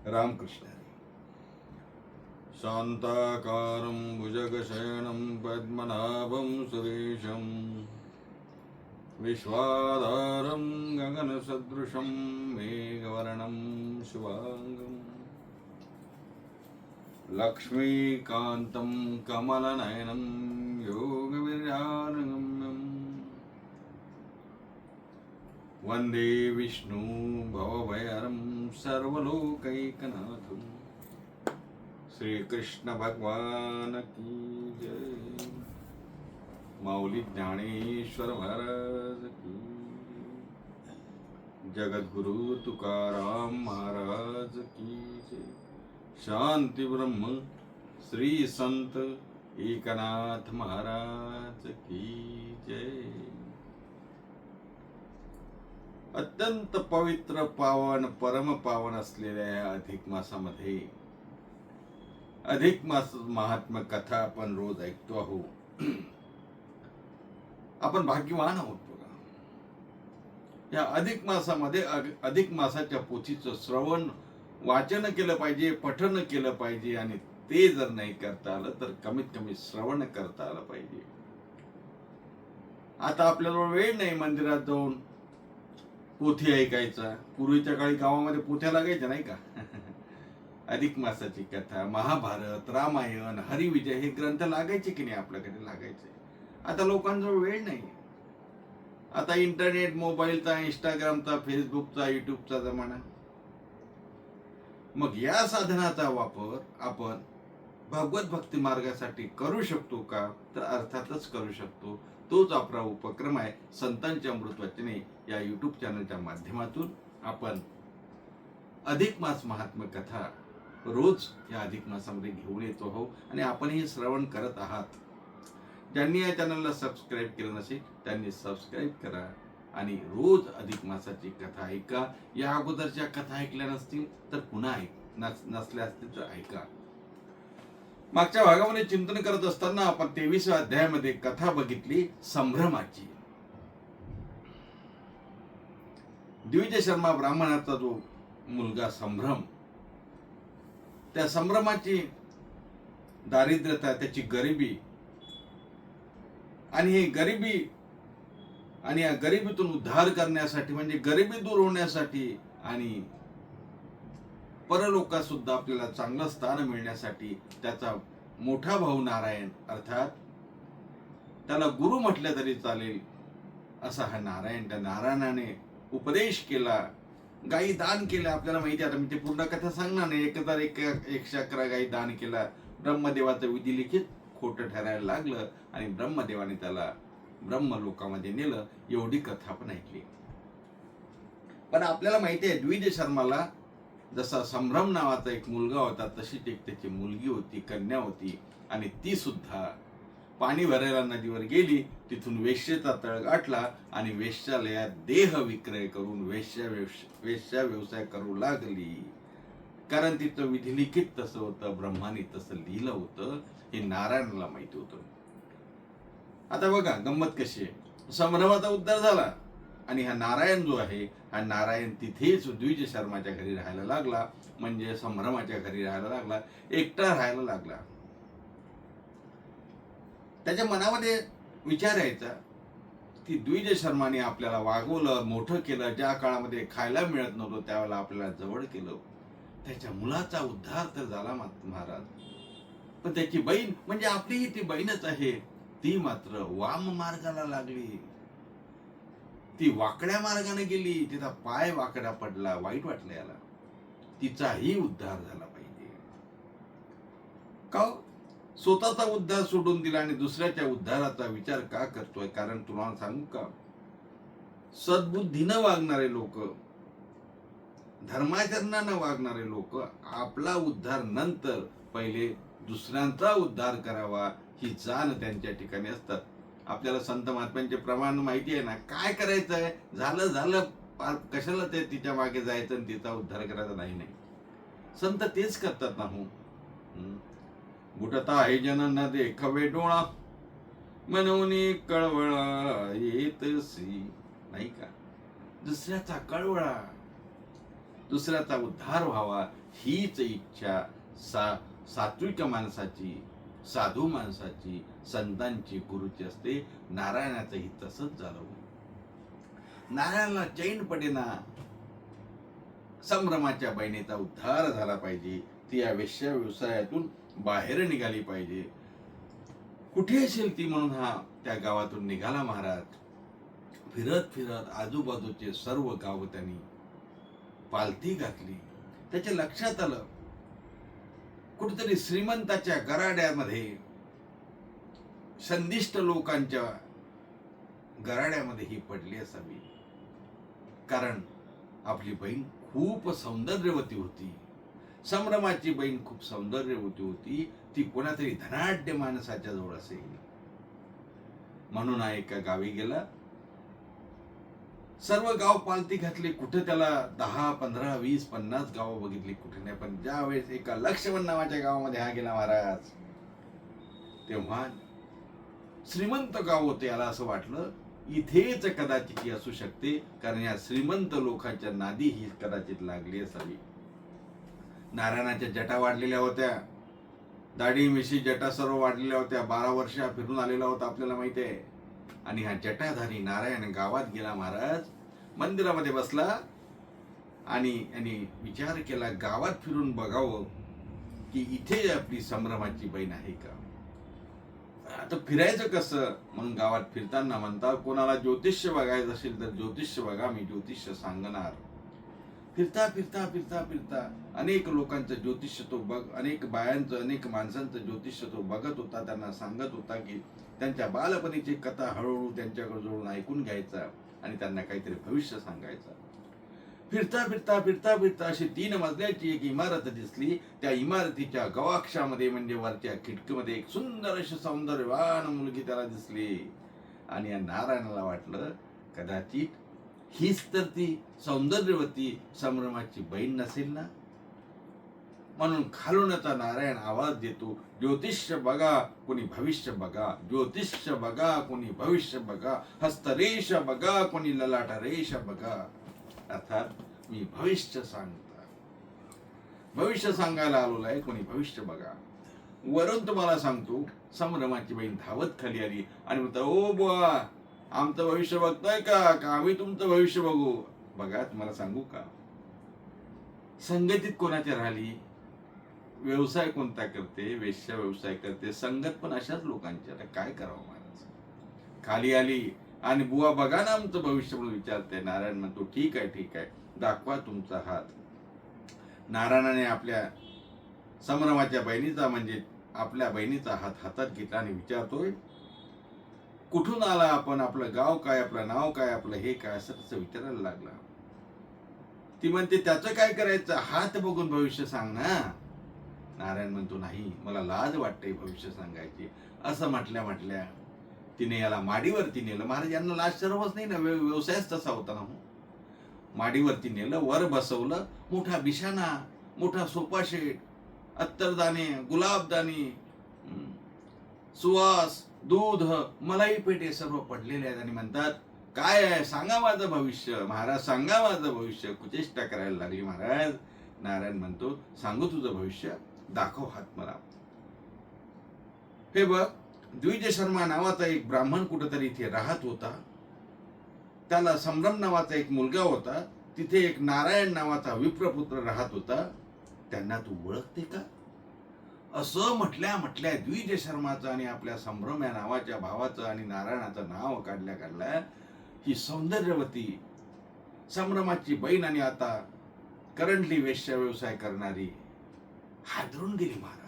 रामकृष्ण हरी. शांताकारं भुजगशयनं पद्मनाभं सुरेशं विश्वाधारं गगनसदृशं मेघवर्णं शुभांगं लक्ष्मीकान्तं कमलनयनं योगविराजगम्यं वंदे विष्णु भवभयहरं सर्वलोकैकनाथं. श्री कृष्ण भगवान की जय. माऊली ज्ञानेश्वर महाराज की. जगद्गुरु तुकाराम महाराज की जय. शांती ब्रह्म श्री संत एकनाथ महाराज की जय. अत्यंत पवित्र पावन परम पावन असलेल्या या अधिक मासामध्ये अधिक मास महात्म्य कथा आपण रोज ऐकतो आहोत. आपण भाग्यवान आहोत बघा. या अधिक मासामध्ये अधिक मासाच्या पोथीचं श्रवण वाचन केलं पाहिजे, पठन केलं पाहिजे आणि ते जर नाही करता आलं तर कमीत कमी श्रवण करता आलं पाहिजे. आता आपल्याला वेळ नाही मंदिरात जाऊन पोथी ऐकायचा. पूर्वीच्या काळी गावामध्ये पोथ्या लागायच्या नाही का. अधिक मासाची कथा, महाभारत, रामायण, हरिविजय हे ग्रंथ लागायचे की नाही आपल्याकडे लागायचे. आता लोकांजवळ वेळ नाही. आता इंटरनेट, मोबाईलचा, इंस्टाग्रामचा, फेसबुकचा, युट्यूबचा जमाना. मग या साधनाचा वापर आपण भगवत भक्ती मार्गासाठी करू शकतो का? तर अर्थातच करू शकतो. तोच आपला उपक्रम आहे. संतांच्या अमृत वचने या युट्यूब चॅनलच्या माध्यमातून आपण अधिक मास महात्म्य कथा रोज या अधिक मासामध्ये घेऊन येतो आहोत आणि आपणही श्रवण करत आहात. ज्यांनी या चॅनलला सबस्क्राईब केलं नसेल त्यांनी सबस्क्राईब करा आणि रोज अधिक मासाची कथा ऐका. या अगोदरच्या कथा ऐकल्या नसतील तर पुन्हा नसल्या असतील तर ऐका. मागच्या भागामध्ये चिंतन करत असताना आपण 23व्या अध्यायामध्ये कथा बघितली संभ्रमाची. द्विज शर्मा ब्राह्मणाचा जो मुलगा संभ्रम, त्या संभ्रमाची दारिद्र्यता, त्याची गरिबी आणि ही गरिबी आणि या गरिबीतून उद्धार करण्यासाठी म्हणजे गरिबी दूर होण्यासाठी आणि परलोकात सुद्धा आपल्याला चांगलं स्थान मिळण्यासाठी त्याचा मोठा भाऊ नारायण, अर्थात त्याला गुरु म्हटलं तरी चालेल असा हा नारायण, त्या नारायणाने उपदेश केला, गायी दान केल्या. आपल्याला माहिती आहे, आता मी ते पूर्ण कथा सांगणार नाही. 1111 गायी दान केला. ब्रह्मदेवाचं विधी लिखित खोटं ठरायला लागलं आणि ब्रह्मदेवाने त्याला ब्रह्मलोकामध्ये नेलं. एवढी कथा आपण ऐकली. पण आपल्याला माहिती आहे द्विज शर्माला जसा संभ्रम नावाचा एक मुलगा होता तशीच एक त्याची मुलगी होती, कन्या होती आणि ती सुद्धा पाणी भरायला नदीवर गेली. तिथून वेश्येचा तळ गाठला आणि वेश्यालयात देह विक्रय करून वेश्या व्यवसाय करू लागली. कारण तिचं विधिलिखित तसं होतं, ब्रह्माने तसं लिहिलं होतं, हे नारायणाला माहिती होतं. आता बघा गंमत कशी आहे. संभ्रमाचा उद्धार झाला आणि हा नारायण जो आहे, हा नारायण तिथेच द्विज शर्माच्या घरी राहायला लागला. म्हणजे संभ्रमाच्या घरी राहायला लागला, एकटा राहायला लागला. त्याच्या मनामध्ये विचार यायचा की द्विज शर्माने आपल्याला वागवलं, मोठं केलं, ज्या काळामध्ये खायला मिळत नव्हतं त्यावेळेला आपल्याला जवळ केलं. त्याच्या मुलाचा उद्धार तर झाला महाराज, पण त्याची बहीण म्हणजे आपलीही ती बहीणच आहे, ती मात्र वाम मार्गाला लागली. ती वाकड्या मार्गाने गेली, तिचा पाय वाकडा पडला. वाईट वाटलं याला. तिचाही उद्धार झाला पाहिजे का? स्वतःचा उद्धार सोडून दिला आणि दुसऱ्याच्या उद्धाराचा विचार का करतोय? कारण तुला सांगू का, सद्बुद्धीनं वागणारे लोक, धर्माचरणानं वागणारे लोक आपला उद्धार नंतर पहिले दुसऱ्यांचा उद्धार करावा ही जाण त्यांच्या ठिकाणी असतात. आपल्याला संत महात्म्यांचे प्रमाण माहिती आहे ना. काय करायचंय, झालं झालं, कशाला ते तिच्या मागे जायचं आणि तिचा उद्धार करायचा नाही. संत तेच करतात ना. हो, बुटता हे जन न देखवे डोळा, मनवनी कळवळा येतसी, नाही का? दुसऱ्याचा कळवळा दुसऱ्याचा उद्धार व्हावा, हीच इच्छा सात्विक माणसाची, साधू माणसाची, संतांची, गुरुची असते. नारायणाचंही तसंच झालं. नारायणाला चैन पडेना, संभ्रमाच्या बहिणीचा उद्धार झाला पाहिजे. ती या वेश्या व्यवसायातून बाहेर निघाली पाहिजे. कुठे असेल ती म्हणून हा त्या गावातून निघाला महाराज. फिरत फिरत आजूबाजूचे सर्व गाव त्यांनी पालथी घातली. त्याच्या लक्षात आलं कुठेतरी श्रीमंताच्या गराड्यामध्ये, संदिष्ट लोकांच्या गराड्यामध्ये ही पडली असावी. कारण आपली बहीण खूप सौंदर्यवती होती. संभ्रमाची बहीण खूप सौंदर्यवती होती. ती कोणातरी धनाढ्य माणसाच्या जवळ असेल म्हणून हा एका गावी गेला. सर्व गाव पालथी घातली. कुठे त्याला 10, 15, 20, 50 गावं बघितली, कुठे नाही. पण ज्या वेळेस एका लक्ष्मण नावाच्या गावामध्ये हा गेला महाराज, तेव्हा श्रीमंत गाव होते. याला असं वाटलं इथेच कदाचित ही असू शकते, कारण या श्रीमंत लोकांच्या नादी ही कदाचित लागली असावी. नारायणाच्या जटा वाढलेल्या होत्या, दाढी मिशी जटा सर्व वाढलेल्या होत्या. 12 वर्ष फिरून आलेला होता आपल्याला माहिती आहे. आणि हा जटाधारी नारायण गावात गेला महाराज, मंदिरामध्ये बसला आणि यांनी विचार केला गावात फिरून बघावं की इथे आपली संभ्रमाची बहीण आहे का. आता फिरायचं कसं म्हणून गावात फिरताना म्हणता, कोणाला ज्योतिष्य बघायचं असेल तर ज्योतिष्य बघा, मी ज्योतिष्य सांगणार. फिरता फिरता फिरता फिरता अनेक लोकांचं ज्योतिष्य तो अनेक बायांचं, अनेक माणसांचं ज्योतिष्य तो बघत होता. त्यांना सांगत होता की त्यांच्या बालपणीची कथा हळूहळू त्यांच्याकडे जोडून ऐकून घ्यायचा आणि त्यांना काहीतरी भविष्य सांगायचं. फिरता फिरता फिरता फिरता अशी 3 मजल्याची एक इमारत दिसली. त्या इमारतीच्या गवाक्षामध्ये म्हणजे वरच्या खिडकीमध्ये एक सुंदर अशी सौंदर्यवान मुलगी त्याला दिसली. आणि या नारायणाला वाटलं कदाचित हीच तर ती सौंदर्यवती संभ्रमाची बहीण नसेल ना. म्हणून खालूनचा नारायण आवाज देतो, ज्योतिष्य बघा कोणी भविष्य बघा, ज्योतिष्य बघा कोणी भविष्य बघा, हस्तरेष बघा कोणी ललाट रेष बघा. अर्थात मी भविष्य सांगता, भविष्य सांगायला आलेलो आहे, कोणी भविष्य बघा. वरून तुम्हाला सांगतो, संभ्रमाची बहीण धावत खाली आली आणि म्हणतो, ओ बुवा, आमचं भविष्य बघताय का आम्ही तुमचं भविष्य बघू. बघा तुम्हाला सांगू का, संगतीत कोणाच्या राहिली, व्यवसाय कोणता करते, वेश्या व्यवसाय करते, संगत पण अशाच लोकांची. आता काय करावं महाराज. खाली आली आणि बुवा बघा ना आमचं भविष्य म्हणून विचारते. नारायण म्हणतो, ठीक आहे ठीक आहे, दाखवा तुमचा हात. नारायणाने आपल्या संभ्रमाच्या बहिणीचा म्हणजे आपल्या बहिणीचा हात हातात घेतला आणि विचारतोय, कुठून आला आपण, आपलं गाव काय, आपलं नाव काय, आपलं हे काय, असं तसं विचारायला लागला. ती म्हणते, त्याचं काय करायचं, हात बघून भविष्य सांग ना. नारायण म्हणतो, नाही, मला लाज वाटते भविष्य सांगायची. असं म्हटल्या तिने याला माडीवरती नेलं. महाराज यांना लाज सर्वच नाही ना, व्यवसायच तसा होता ना. माडीवरती नेलं, वर बसवलं. मोठा बिछाना, मोठा सोफा सेट, अत्तरदाणे, गुलाबदाणी, सुवास, दूध, मलाई पेटे सर्व पडलेले आहेत. आणि म्हणतात, काय आहे सांगा माझं भविष्य. महाराज सांगा माझं भविष्य. कुचेष्टा करायला लागली महाराज. नारायण म्हणतो, सांगू तुझं भविष्य, दाखव हात मला. हे बघ, द्विज शर्मा नावाचा एक ब्राह्मण कुठेतरी इथे राहत होता. त्याला संभ्रम नावाचा एक मुलगा होता. तिथे एक नारायण नावाचा विप्रपुत्र राहत होता. त्यांना तू ओळखते का. असं म्हटल्या द्विज शर्माचं आणि आपल्या संभ्रम या नावाच्या भावाचं आणि नारायणाचं नाव काढल्या ही सौंदर्यवती संभ्रमाची बहीण आणि आता करंटली वेश्या व्यवसाय करणारी हादरून गेली महाराज.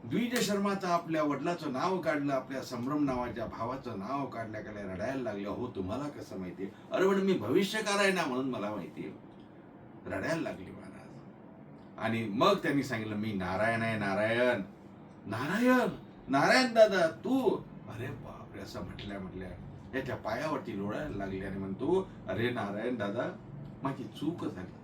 द्विज शर्माचं आपल्या वडिलाचं नाव काढलं, आपल्या संभ्रम नावाच्या भावाचं नाव काढल्या रडायला लागल्या. हो, तुम्हाला कसं माहितीये. अरे पण मी भविष्यकार आहे ना म्हणून मला माहितीये. रडायला लागली महाराज. आणि मग त्यांनी सांगितलं, मी नारायण आहे. नारायण नारायण नारायण दादा तू. अरे बापरे, असं म्हटल्या याच्या पायावरती लोळायला लागले आणि म्हणतो, अरे नारायण दादा, माझी चूक झाली.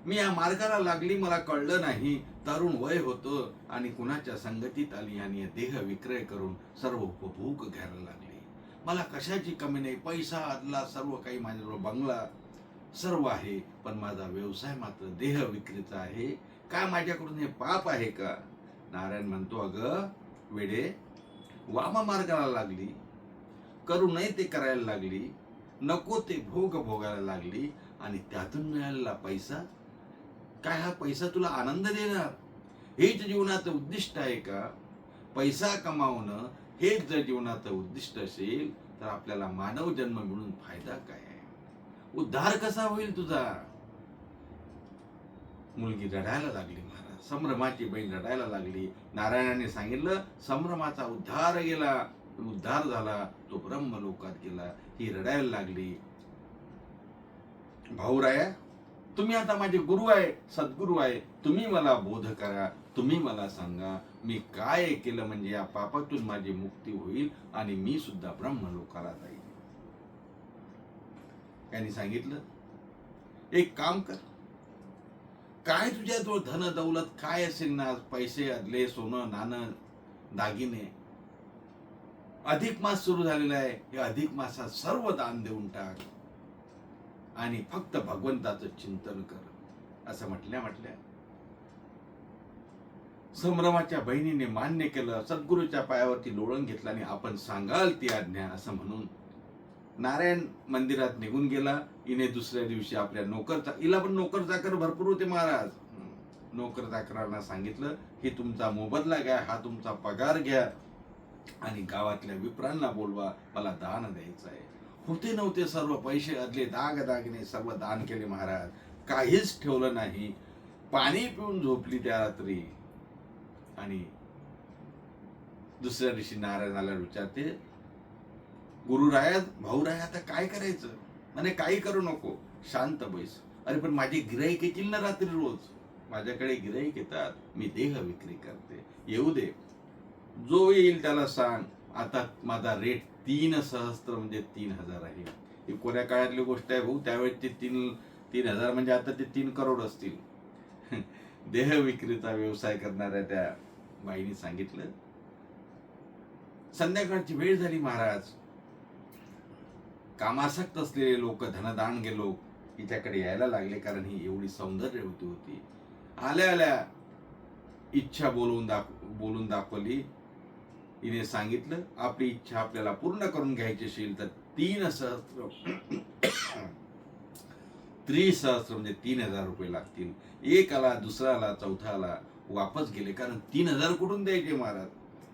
मी या मार्गाला लागली, मला कळलं नाही. तरुण वय होतं आणि कुणाच्या संगतीत आली आणि देह विक्रय करून सर्व उपभोग घ्यायला लागली. मला कशाची कमी नाही, पैसा आदला सर्व काही माझ्याजवळ, बंगला, सर्व आहे, पण माझा व्यवसाय मात्र देह विक्रीचा आहे. काय माझ्याकडून हे पाप आहे का? नारायण म्हणतो, अगं वेडे, वामा मार्गाला लागली, करू नये ते करायला लागली, नको ते भोग भोगायला लागली, आणि त्यातून मिळालेला पैसा, काय हा पैसा तुला आनंद देणार? हेच जीवनाचं उद्दिष्ट आहे का? पैसा कमावणं हेच जर जीवनाचं उद्दिष्ट असेल तर आपल्याला मानव जन्म मिळून फायदा काय आहे? उद्धार कसा होईल तुझा? मुलगी रडायला लागली महाराज. संभ्रमाची बहीण रडायला लागली. नारायणाने सांगितलं, संभ्रमाचा उद्धार झाला, तो ब्रह्मलोकात गेला. ही रडायला लागली. भाऊराया, तुम्ही आता माझे गुरु आहे, सद्गुरू आहे. तुम्ही मला बोध करा, तुम्ही मला सांगा, मी काय केलं म्हणजे या पापातून माझी मुक्ती होईल आणि मी सुद्धा ब्रह्मलोकाला जाईल. यांनी सांगितलं, एक काम कर, काय तुझ्याजवळ धन दौलत काय असेल ना, पैसे, अदले, सोनं नाणं, दागिने, अधिक मास सुरू झालेला आहे, हे अधिक मासात सर्व दान देऊन टाक आणि फक्त भगवंताचं चिंतन कर. असं म्हटल्या संभ्रमाच्या बहिणीने मान्य केलं. सद्गुरूच्या पायावरती लोळण घेतलं आणि आपण सांगाल ती आज्ञा असं म्हणून नारायण मंदिरात निघून गेला. हिने दुसऱ्या दिवशी आपल्या हिला पण नोकर चाकर भरपूर होते महाराज. नोकर चाकरांना सांगितलं, हे तुमचा मोबदला घ्या, हा तुमचा पगार घ्या आणि गावातल्या विप्रांना बोलवा, मला दान द्यायचं आहे. होते नव्हते सर्व पैसे, अदले दागिने सर्व दान केले महाराज. काहीच ठेवलं नाही. पाणी पिऊन झोपली त्या रात्री. आणि दुसऱ्या दिवशी नारायणाला विचारते, गुरुराया, भाऊराया, आता काय करायचं? म्हणे, काही करू नको, शांत बैस. अरे पण माझे गिराईक येतील ना रात्री रोज. माझ्याकडे गिराईक येतात, मी देह विक्री करते, येऊ दे. जो येईल त्याला सांग, आता माझा रेट 3 सहस्त्र म्हणजे 3000 आहे. ही कोण्या काळातली गोष्ट आहे भाऊ. त्यावेळेस ते 3000 म्हणजे आता ते 3 करोड असतील. देह विक्रीचा व्यवसाय करणाऱ्या त्या बाईने सांगितलं. संध्याकाळची वेळ झाली महाराज. कामासक्त असलेले लोक, धनदानगे लोक हिच्याकडे यायला लागले, कारण ही एवढी सौंदर्यवती होती. आल्या आल्या इच्छा बोलून दाखवली. हिने सांगितलं, आपली इच्छा आपल्याला पूर्ण करून घ्यायची असेल तर 3 सहस्त्र त्रिसहस्त्र म्हणजे 3000 रुपये लागतील. एक आला, दुसरा आला, चौथा आला, वापस गेले. कारण 3000 कुठून द्यायचे महाराज?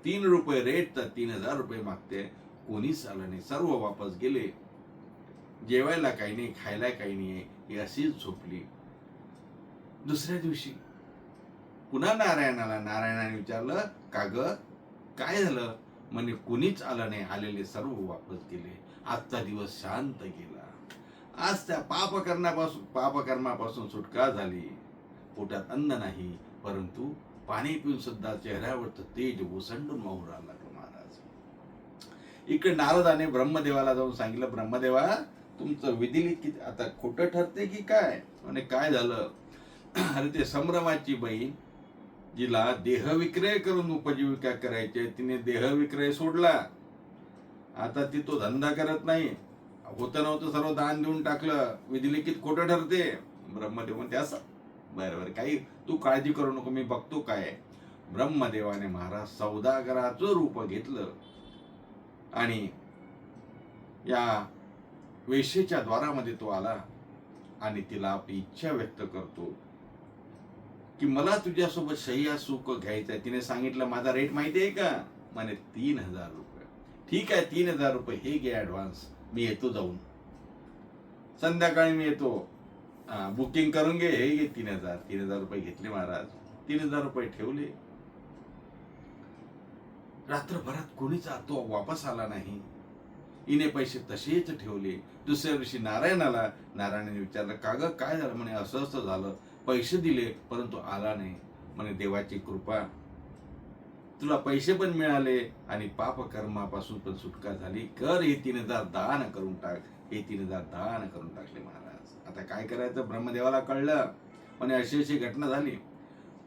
3 रुपये रेट तर 3000 रुपये मागते. कोणीच आलं नाही, सर्व वापस गेले. जेवायला काही नाही, खायला काही नाही, ही अशीच झोपली. दुसऱ्या दिवशी पुन्हा नारायणाने विचारलं, का ग, काय झालं? म्हणे, कुणीच आलं नाही, आलेले सर्व वापस गेले. आजचा दिवस शांत गेला. आज त्या पापकर्मापासून सुटका झाली. पोटात अन्न नाही, परंतु पाणी पिऊन सुद्धा चेहऱ्यावरचं तेज ओसंडून वाहून राहिलं महाराज. इकडे नारदाने ब्रह्मदेवाला जाऊन सांगितलं, ब्रह्मदेवा, तुमचं विधिलिखित आता खोटं ठरते की काय? म्हणे, काय झालं? अरे ते संभ्रमाची बहीण, जिला देह विक्रय करून उपजीविका करायचे, तिने देह विक्रय सोडला. आता ती तो धंदा करत नाही. होतं नव्हतं सर्व दान देऊन टाकलं. विधिलिखित खोटं ठरते. ब्रह्मदेव म्हणते, असं? बरोबर, काही तू काळजी करू नको, मी बघतो काय. ब्रह्मदेवाने महाराज सौदागराचं रूप घेतलं आणि या वेश्येच्या द्वारामध्ये तो आला आणि तिला आपली इच्छा व्यक्त करतो की मला तुझ्यासोबत शय्या सुख घ्यायचंय. तिने सांगितलं, माझा रेट माहिती आहे का? म्हणे, 3000 रुपये. ठीक आहे, 3000 रुपये हे घे ऍडव्हान्स, मी येतो जाऊन, संध्याकाळी मी येतो, बुकिंग करून घे, हे घे 3000 रुपये घेतले महाराज. 3000 रुपये ठेवले. रात्रभरात कोणीच तो वापस आला नाही. हिने पैसे तसेच ठेवले. दुसऱ्या दिवशी नारायणाने विचारलं, का ग, काय झालं? म्हणे, असं झालं, पैसे दिले परंतु आला नाही. म्हणे, देवाची कृपा, तुला पैसे पण मिळाले आणि पाप कर्मापासून पण सुटका झाली. कर, हे 3000 दान करून टाक. हे 3000 दान करून टाकले महाराज. आता काय करायचं? ब्रह्मदेवाला कळलं. म्हणे, अशी घटना झाली.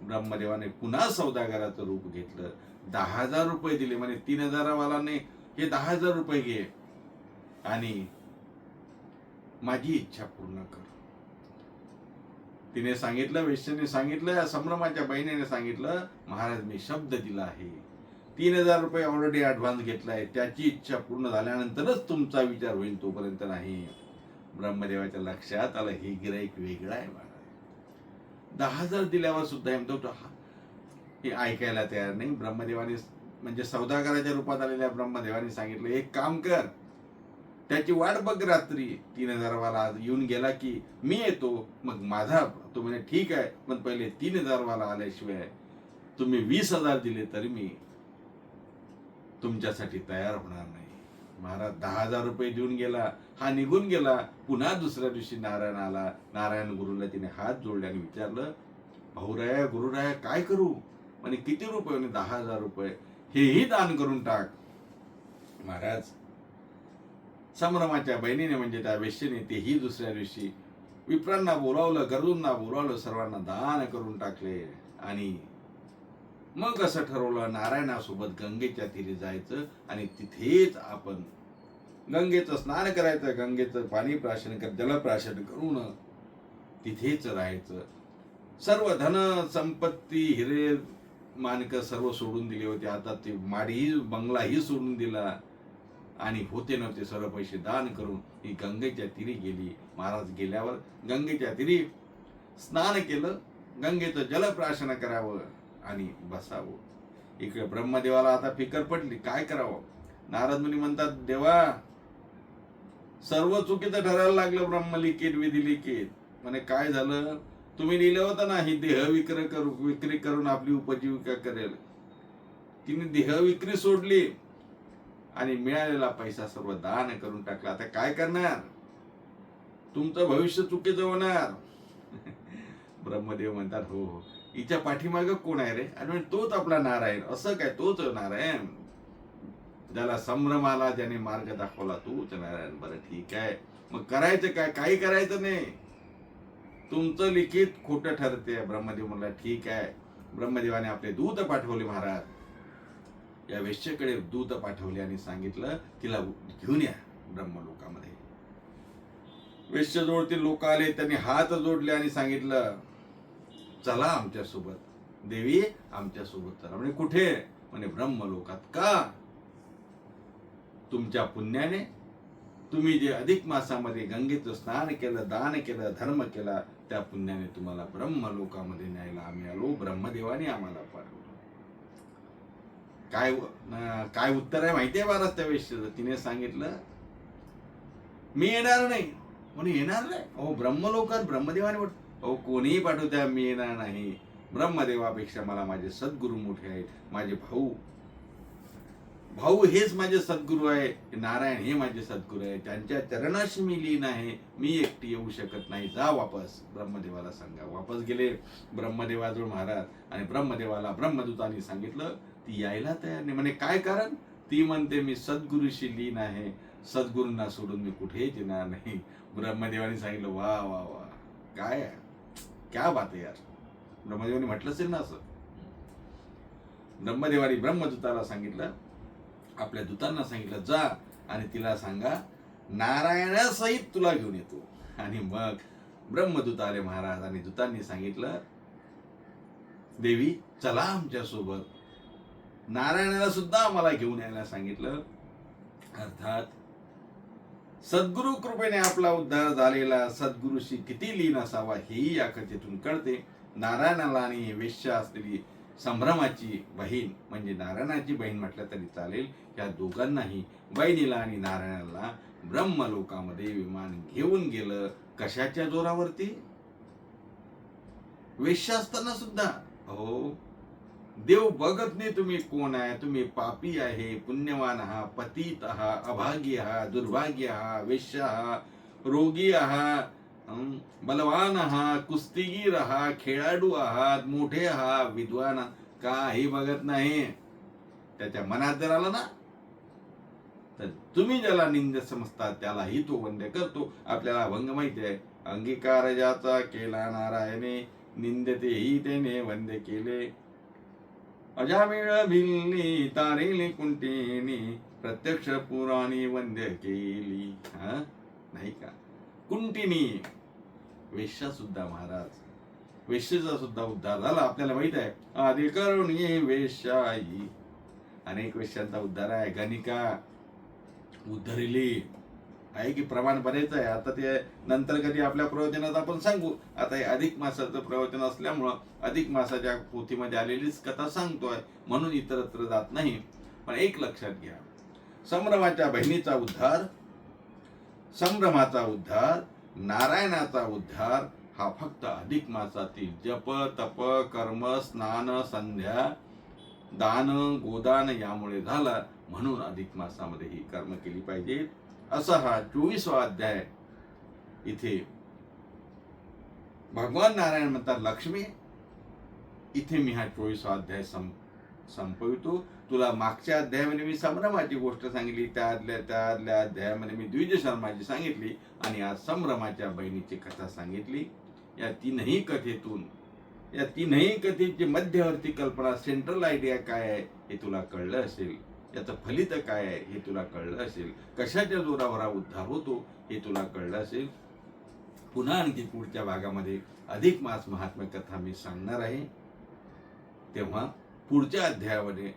ब्रह्मदेवाने पुन्हा सौदागराचं रूप घेतलं. 10,000 रुपये दिले. म्हणे, 3000 वालाने हे 10,000 रुपये घे आणि माझी इच्छा पूर्ण कर. तिने सांगितलं, वेश्येने सांगितलं, संभ्रमाच्या बहिणीने सांगितलं, महाराज मी शब्द दिला आहे, 3,000 रुपये ऑलरेडी ऍडव्हान्स घेतलाय, त्याची इच्छा पूर्ण झाल्यानंतरच तुमचा विचार होईल, तोपर्यंत नाही. ब्रह्मदेवाच्या लक्षात आलं हे गिराईक वेगळं आहे महाराज. 10,000 दिल्यावर सुद्धा हे ऐकायला तयार नाही. ब्रह्मदेवाने म्हणजे सौदागराच्या रूपात आलेल्या ब्रह्मदेवाने सांगितलं, एक काम कर, त्याची वाट बघ रात्री, 3,000 वाला येऊन गेला की मी येतो, मग माझा. तो म्हणे ठीक आहे, पण पहिले 3,000 वाला आल्याशिवाय तुम्ही 20,000 दिले तरी मी तुमच्यासाठी तयार होणार नाही. महाराज 10,000 रुपये देऊन गेला, हा निघून गेला. पुन्हा दुसऱ्या दिवशी नारायण आला. नारायण गुरुला तिने हात जोडले आणि विचारलं, भाऊराया गुरुराया काय करू? म्हणे किती रुपये? म्हणे 10,000 रुपये. हेही दान करून टाक. महाराज संभ्रमाच्या बहिणीने म्हणजे त्या वेश्येने तेही दुसऱ्या दिवशी विप्रांना बोलावलं, गरजूंना बोलावलं, सर्वांना दान करून टाकले. आणि मग असं ठरवलं, नारायणासोबत गंगेच्या तीरी जायचं आणि तिथेच आपण गंगेचं स्नान करायचं, गंगेचं पाणी प्राशन जलप्राशन करून तिथेच राहायचं. सर्व धन संपत्ती हिरे मानक सर्व सोडून दिले होते. आता ते माडीही बंगलाही सोडून दिला आणि होते नव्हते सर्व पैसे दान करून ही गंगेच्या तीरी गेली. महाराज गेल्यावर गंगेच्या तीरी स्नान केलं, गंगेचं जलप्राशन करावं आणि बसावं. इकडे ब्रह्मदेवाला आता फिकर पडली, काय करावं. नारद मुनी म्हणतात, देवा सर्व चुकीचं ठरायला लागलं, ब्रह्मलिखित विधिलिखित. म्हणे काय झालं? तुम्ही लिहिलं होतं ना ही देह विक्री करून आपली उपजीविका करेल. तिने देह विक्री सोडली आणि मिळालेला पैसा सर्व दान करून टाकला. आता काय करणार? तुमचं भविष्य चुकीचं होणार. ब्रह्मदेव म्हणतात, हो हो, हिच्या पाठीमाग कोण आहे रे? आणि तोच आपला नारायण. असं काय? तोच नारायण, ज्याला संभ्रम आला, ज्याने मार्ग दाखवला, तोच नारायण. बरं ठीक आहे, मग करायचं काय? काही करायचं नाही, तुमचं लिखित खोटं ठरते. ब्रह्मदेव म्हणला ठीक आहे. ब्रह्मदेवाने आपले दूत पाठवले. महाराज या वेश्येकडे दूत पाठवले आणि सांगितलं तिला घेऊन या ब्रह्मलोकामध्ये. वेश्येजवळ ते लोक आले, त्यांनी हात जोडले आणि सांगितलं, चला आमच्यासोबत. देवी आमच्यासोबत चला. म्हणजे कुठे? म्हणे ब्रह्मलोकात. का? तुमच्या पुण्याने तुम्ही जे अधिक मासामध्ये गंगेचं स्नान केलं, दान केलं, धर्म केला, त्या पुण्याने तुम्हाला ब्रह्मलोकामध्ये न्यायला आम्ही आलो. ब्रह्मदेवाने आम्हाला पाठवलं. काय उत्तर आहे माहितीये महाराज त्या वेश्येचं? तिने सांगितलं, मी येणार नाही. म्हणे येणार नाही? अहो ब्रह्मलोकात ब्रह्मदेवाने अहो कोणीही पाठवू द्या, मी येणार नाही. ब्रह्मदेवापेक्षा मला माझे सद्गुरू मोठे आहेत. माझे भाऊ हेच माझे सद्गुरू आहे. नारायण हे माझे सद्गुरू आहे. त्यांच्या चरणाशी मी लीन आहे. मी एकटी येऊ शकत नाही. जा वापस. ब्रह्मदेवाला सांगा. वापस गेले ब्रह्मदेवाजवळ महाराज. आणि ब्रह्मदेवाला ब्रह्मदूतांनी सांगितलं, ती यायला तयार नाही. म्हणे काय कारण? ती म्हणते मी सद्गुरूशी लीन आहे, सद्गुरूंना सोडून मी कुठेच येणार नाही. ब्रह्मदेवाने सांगितलं, वा वा वा, काय क्या बात आहे यार. ब्रह्मदेवाने म्हटलं असेल ना असं. ब्रह्मदेवाने ब्रह्मदूताला सांगितलं, आपल्या दूतांना सांगितलं, जा आणि तिला सांगा नारायणासहित तुला घेऊन येतो. आणि मग ब्रह्मदूत आले महाराज आणि दूतांनी सांगितलं, देवी चला आमच्या सोबत. नारायणाला सुद्धा आम्हाला घेऊन यायला सांगितलं. अर्थात सद्गुरु कृपेने आपला उद्धार झालेला सद्गुरूशी किती लीन असावा हेही या कथेतून कळते. नारायणाला आणि वेश्या असलेली संभ्रमाची बहीण म्हणजे नारायणाची बहीण म्हटलं तरी चालेल, या दोघांनाही बहिणीला आणि नारायणाला ब्रह्मलोकामध्ये विमान घेऊन गेलं. कशाच्या जोरावरती? वेश्या असताना सुद्धा. हो, देव बघत नाही तुम्ही कोण आहे. तुम्ही पापी आहे, पुण्यवान आहात, पतित आहात, अभागी आहात, दुर्भाग्य आहात, वेश्या आहात, रोगी आहात, बलवान आहात, कुस्तीगीर आहात, खेळाडू आहात, मोठे आहात, विद्वान, काही बघत नाही. त्याच्या मनात जर आलं ना, तर तुम्ही ज्याला निंद समजता त्यालाही तो वंद्य करतो. आपल्याला अभंग माहिती आहे, अंगीकार ज्याचा केला नारायणे, निंदतेही त्याने वंद्य केले. अजामिळ भिल्ली तारेली कुंटीनी, प्रत्यक्ष पुराणी वंद्य केली. नाही का? कुंटिनी वेश्या सुद्धा महाराज वेश्येचा सुद्धा उद्धार झाला. आपल्याला माहित आहे, आधी करुणी वेश्याई, अनेक वेश्यांचा उद्धार आहे. गणिका उद्धरिली आहे की प्रमाण बरेच आहे. आता ते नंतर कधी आपल्या प्रवचनात आपण सांगू. आता हे अधिक मासाचं प्रवचन असल्यामुळं अधिक मासाच्या पोथीमध्ये आलेलीच कथा सांगतोय, म्हणून इतरत्र जात नाही. पण एक लक्षात घ्या, संभ्रमाच्या बहिणीचा उद्धार, संभ्रमाचा उद्धार, नारायणाचा उद्धार हा फक्त अधिक मासातील जप तप कर्म स्नान संध्या दान गोदान यामुळे झाला. म्हणून अधिक मासामध्ये ही कर्म केली पाहिजेत. असा हा 24वा अध्याय इथे भगवान नारायण म्हणतात लक्ष्मी. इथे मी हा 24वा अध्याय संपवितो. तुला मागच्या अध्यायामध्ये मी संभ्रमाची गोष्ट सांगितली, त्यातल्या अध्यायामध्ये मी द्विज शर्माची सांगितली, आणि आज संभ्रमाच्या बहिणीची कथा सांगितली. या तीनही कथेची मध्यवर्ती कल्पना, सेंट्रल आयडिया काय आहे हे तुला कळलं असेल. याचं फलित काय आहे हे तुला कळलं असेल. कशाच्या जोरावर हा उद्धार होतो हे तुला कळलं असेल. पुन्हा आणखी पुढच्या भागामध्ये अधिक मास महात्म्य कथा मी सांगणार आहे. तेव्हा पुढच्या अध्यायामध्ये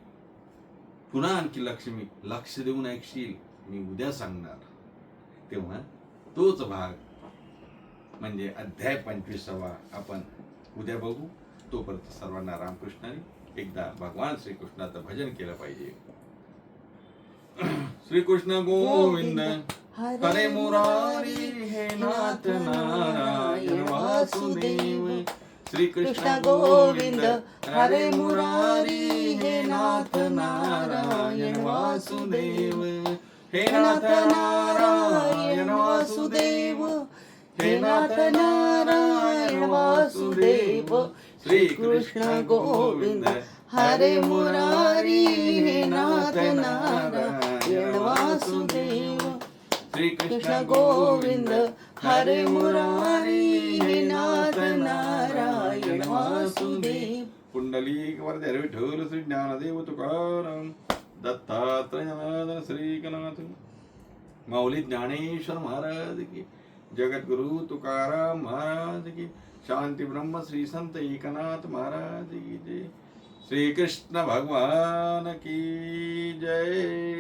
पुन्हा आणखी लक्ष्मी लक्ष देऊन ऐकशील, मी उद्या सांगणार. तेव्हा तोच भाग म्हणजे अध्याय 25वा आपण उद्या बघू. तोपर्यंत सर्वांना रामकृष्णाने एकदा भगवान श्रीकृष्णाचं भजन केलं पाहिजे. श्रीकृष्ण गोविंद हरे मुरारी हे नाथ नारायण वासुदेव. श्रीकृष्ण गोविंद हरे मुरारी हे नाथ नारायण वासुदेव. हे नाथ नारायण वासुदेव, हे नाथ नारायण वासुदेव. श्रीकृष्ण गोविंद हरे मुरारी हे नाथ नारायण वासुदेव. श्रीकृष्ण गोविंद हरे मुरारी हे नाथ नारायण वासुदेव. पुंडलिक वरदे विठ्ठल श्री ज्ञानदेव तुकाराम दत्तात्रय जनार्दन श्री गणनाथ माऊली ज्ञानेश्वर महाराज की, जगद्गुरु तुकाराम महाराज की, शांती ब्रह्म श्री संत एकनाथ महाराज की जय. श्री कृष्ण भगवान की जय.